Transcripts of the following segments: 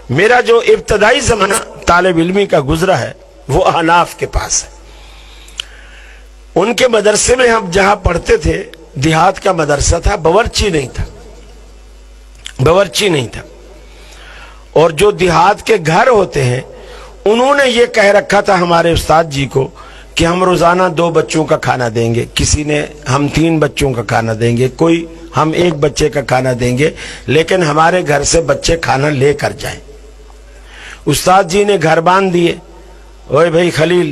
میرا جو ابتدائی زمانہ طالب علمی کا گزرا ہے وہ احناف کے پاس ہے. ان کے مدرسے میں ہم جہاں پڑھتے تھے دیہات کا مدرسہ تھا, باورچی نہیں تھا. اور جو دیہات کے گھر ہوتے ہیں انہوں نے یہ کہہ رکھا تھا ہمارے استاد جی کو کہ ہم روزانہ 2 بچوں کا کھانا دیں گے, کسی نے ہم 3 بچوں کا کھانا دیں گے, کوئی ہم 1 بچے کا کھانا دیں گے, لیکن ہمارے گھر سے بچے کھانا لے کر جائیں. استاد جی نے گھر باندھ دیے, اوے بھائی خلیل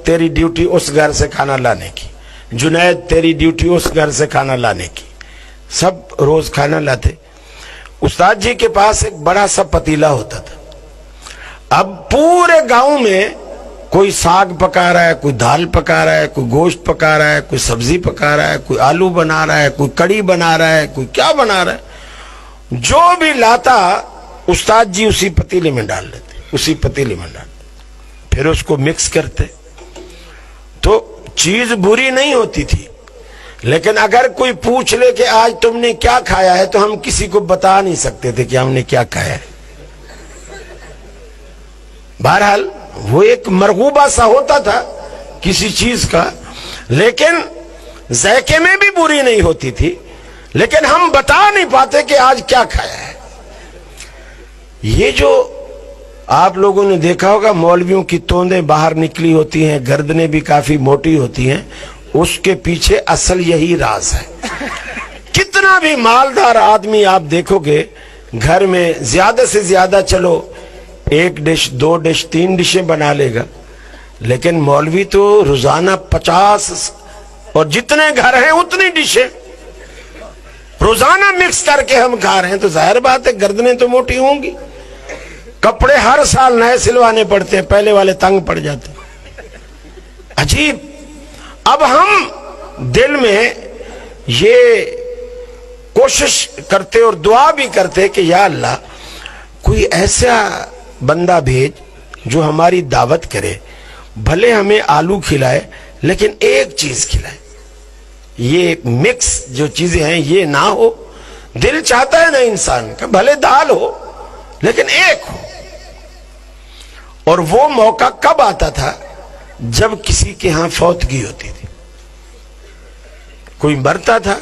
تیری ڈیوٹی اس گھر سے کھانا لانے کی, جنید تیری ڈیوٹی اس گھر سے کھانا لانے کی. سب روز کھانا لاتے. استاد جی کے پاس ایک بڑا سا پتیلا ہوتا تھا. اب پورے گاؤں میں کوئی ساگ پکا رہا ہے, کوئی دال پکا رہا ہے, کوئی گوشت پکا رہا ہے, کوئی سبزی پکا رہا ہے, کوئی آلو بنا رہا ہے, کوئی کڑی بنا رہا ہے, کوئی کیا بنا رہا ہے. جو بھی لاتا استاد جی اسی پتیلے میں ڈال دیتے, پھر اس کو مکس کرتے. تو چیز بری نہیں ہوتی تھی, لیکن اگر کوئی پوچھ لے کہ آج تم نے کیا کھایا ہے تو ہم کسی کو بتا نہیں سکتے تھے کہ ہم نے کیا کھایا ہے. بہرحال وہ ایک مرغوبہ سا ہوتا تھا کسی چیز کا, لیکن ذائقے میں بھی بری نہیں ہوتی تھی, لیکن ہم بتا نہیں پاتے کہ آج کیا کھایا ہے. یہ جو آپ لوگوں نے دیکھا ہوگا مولویوں کی توندیں باہر نکلی ہوتی ہیں, گردنیں بھی کافی موٹی ہوتی ہیں, اس کے پیچھے اصل یہی راز ہے. کتنا بھی مالدار آدمی آپ دیکھو گے گھر میں زیادہ سے زیادہ چلو 1 ڈش 2 ڈش 3 ڈشیں بنا لے گا, لیکن مولوی تو روزانہ 50 اور جتنے گھر ہیں اتنی ڈشیں روزانہ مکس کر کے ہم کھا رہے ہیں. تو ظاہر بات ہے گردنیں تو موٹی ہوں گی. کپڑے ہر سال نئے سلوانے پڑتے ہیں, پہلے والے تنگ پڑ جاتے. عجیب. اب ہم دل میں یہ کوشش کرتے اور دعا بھی کرتے کہ یا اللہ کوئی ایسا بندہ بھیج جو ہماری دعوت کرے, بھلے ہمیں آلو کھلائے لیکن ایک چیز کھلائے. یہ مکس جو چیزیں ہیں یہ نہ ہو. دل چاہتا ہے نا انسان کا بھلے دال ہو لیکن ایک ہو. اور وہ موقع کب آتا تھا جب کسی کے ہاں فوتگی ہوتی تھی, کوئی مرتا تھا,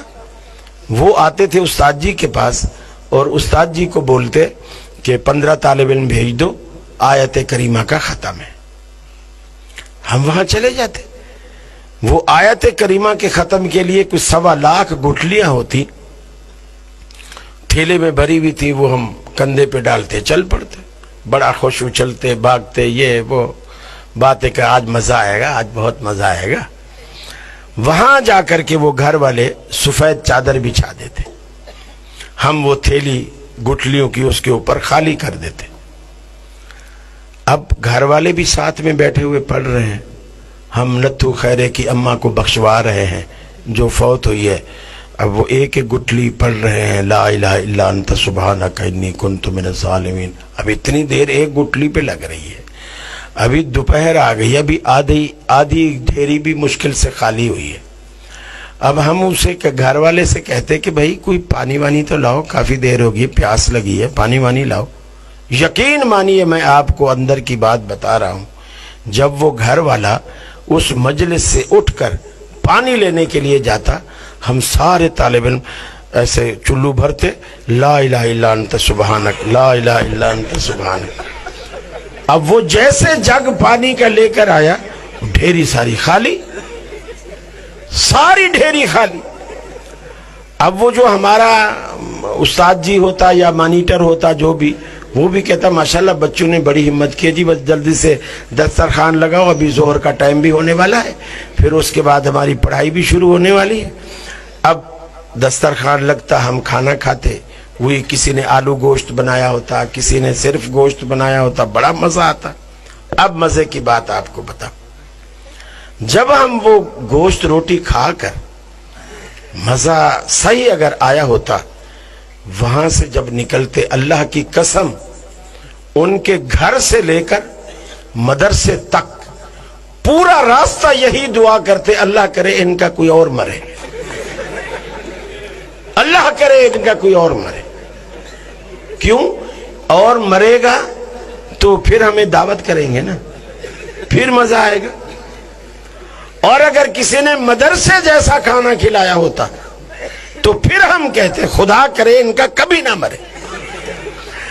وہ آتے تھے استاد جی کے پاس اور استاد جی کو بولتے کہ 15 طالب علم بھیج دو, آیت کریمہ کا ختم ہے. ہم وہاں چلے جاتے. وہ آیت کریمہ کے ختم کے لیے کچھ 1.25 لاکھ گٹھلیاں ہوتی, تھیلے میں بھری ہوئی تھی, وہ ہم کندھے پہ ڈالتے چل پڑتے, بڑا خوش اچھلتے بھاگتے. یہ وہ بات ہے کہ آج مزہ آئے گا, آج بہت مزہ آئے گا. وہاں جا کر کے وہ گھر والے سفید چادر بچھا دیتے, ہم وہ تھیلی گٹھلیوں کی اس کے اوپر خالی کر دیتے. اب گھر والے بھی ساتھ میں بیٹھے ہوئے پڑھ رہے ہیں, ہم نتھو خیرے کی اماں کو بخشوا رہے ہیں جو فوت ہوئی ہے. اب وہ ایک گٹھلی پڑھ رہے ہیں, لا الہ الا انت سبحانک انی کنت من الظالمین. اب اتنی دیر ایک گٹھلی پہ لگ رہی ہے. ابھی دوپہر آ گئی, ابھی آدھی ڈھیری بھی مشکل سے خالی ہوئی ہے. اب ہم اسے گھر والے سے کہتے کہ بھائی کوئی پانی وانی تو لاؤ, کافی دیر ہوگی, پیاس لگی ہے, پانی وانی لاؤ. یقین مانیے میں آپ کو اندر کی بات بتا رہا ہوں, جب وہ گھر والا اس مجلس سے اٹھ کر پانی لینے کے لیے جاتا, ہم سارے طالب علم ایسے چلو بھرتے, لا الہ الا انت سبحانک, لا الہ الا انت سبحانک. اب وہ جیسے جگ پانی کا لے کر آیا, ڈھیری ساری خالی, ساری ڈھیری خالی. اب وہ جو ہمارا استاد جی ہوتا یا مانیٹر ہوتا جو بھی, وہ بھی کہتا ماشاءاللہ بچوں نے بڑی ہمت کی جی, بس جلدی سے دسترخوان لگاؤ, ابھی ظہر کا ٹائم بھی ہونے والا ہے, پھر اس کے بعد ہماری پڑھائی بھی شروع ہونے والی ہے. اب دسترخوان لگتا, ہم کھانا کھاتے. وہی کسی نے آلو گوشت بنایا ہوتا, کسی نے صرف گوشت بنایا ہوتا, بڑا مزہ آتا. اب مزے کی بات آپ کو بتاؤں, جب ہم وہ گوشت روٹی کھا کر مزہ صحیح اگر آیا ہوتا, وہاں سے جب نکلتے, اللہ کی قسم ان کے گھر سے لے کر مدرسے تک پورا راستہ یہی دعا کرتے, اللہ کرے ان کا کوئی اور مرے, اللہ کرے ان کا کوئی اور مرے. کیوں اور مرے گا تو پھر ہمیں دعوت کریں گے نا، پھر مزہ آئے گا۔ اور اگر کسی نے مدرسے جیسا کھانا کھلایا ہوتا تو پھر ہم کہتے خدا کرے ان کا کبھی نہ مرے۔